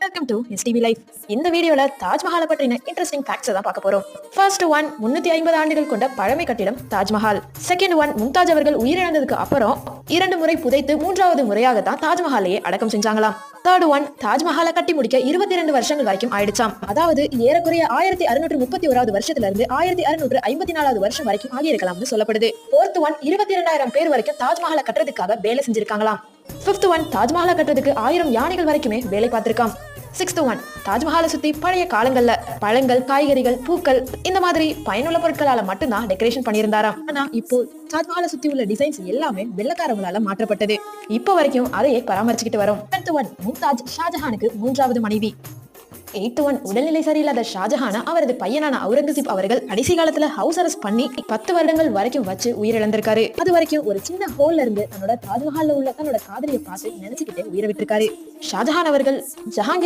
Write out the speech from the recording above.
Welcome to STV life. இந்த வீடியோல தாஜ்மஹாலை பற்றின இன்ட்ரெஸ்டிங் ஃபேக்ட்ஸ் தான் பார்க்க போறோம். ஃபர்ஸ்ட் ஒன், 350 ஆண்டுகள் கொண்ட பழமை கட்டிடம் தாஜ்மஹால். செகண்ட் ஒன், மும்தாஜ் அவர்கள் உயிரிழந்ததுக்கு அப்புறம் 2 முறை புதைத்து 3வது முறையாக தான் தாஜ்மஹாலையே அடக்கம் செஞ்சாங்களாம். தேர்ட் ஒன், தாஜ்மஹாலை கட்டி முடிக்க 22 வருஷங்கள் வரைக்கும் ஆயிடுச்சாம். அதாவது ஏறக்குறைய 1631வது வருஷத்துல இருந்து 1654வது வருஷம் வரைக்கும் ஆகியிருக்கலாம்னு சொல்லப்படுது. ஃபோர்த் ஒன், 22,000 பேர் வரைக்கும் தாஜ்மஹாலை கட்டுறதுக்காக வேலை செஞ்சிருக்காங்களாம். ஃபிஃப்த் ஒன், தாஜ்மஹாலை கட்டுறதுக்கு 1000 யானைகள் வரைக்குமே வேலை பார்த்திருக்காம். சிக்ஸ்த் ஒன், தாஜ்மஹாலை சுத்தி பழைய காலங்கள்ல பழங்கள், காய்கறிகள், பூக்கள் இந்த மாதிரி பயனுள்ள பொருட்களால மட்டும்தான் டெக்கரேஷன் பண்ணியிருந்தாராம். ஆனா இப்போ தாஜ்மஹாலை சுத்தி உள்ள டிசைன்ஸ் எல்லாமே வெள்ளக்காரங்களால மாற்றப்பட்டது. இப்போ வரைக்கும் அதையே பராமரிச்சுக்கிட்டு வரோம். 10th ஒன், மும்தாஜ் ஷாஜஹானுக்கு 3வது மனைவி. 8th ஒன், உடல்நிலை சரியில்லாத ஷாஜஹான அவரது பையனான அவுரங்கசீப் அவர்கள் கடைசி காலத்துல ஹவுஸ் அரெஸ்ட் பண்ணி 10 வருடங்கள் வரைக்கும் வச்சு உயிரிழந்திருக்காரு. அது வரைக்கும் ஒரு சின்ன ஹோல்ல இருந்து தன்னோட தாஜ்மஹால்ல உள்ள தன்னோட காதலியை பார்த்து நினைச்சுக்கிட்டே உயிரை விட்டிருக்காரு. ஷாஜஹான் அவர்கள் ஜஹாங்கீர்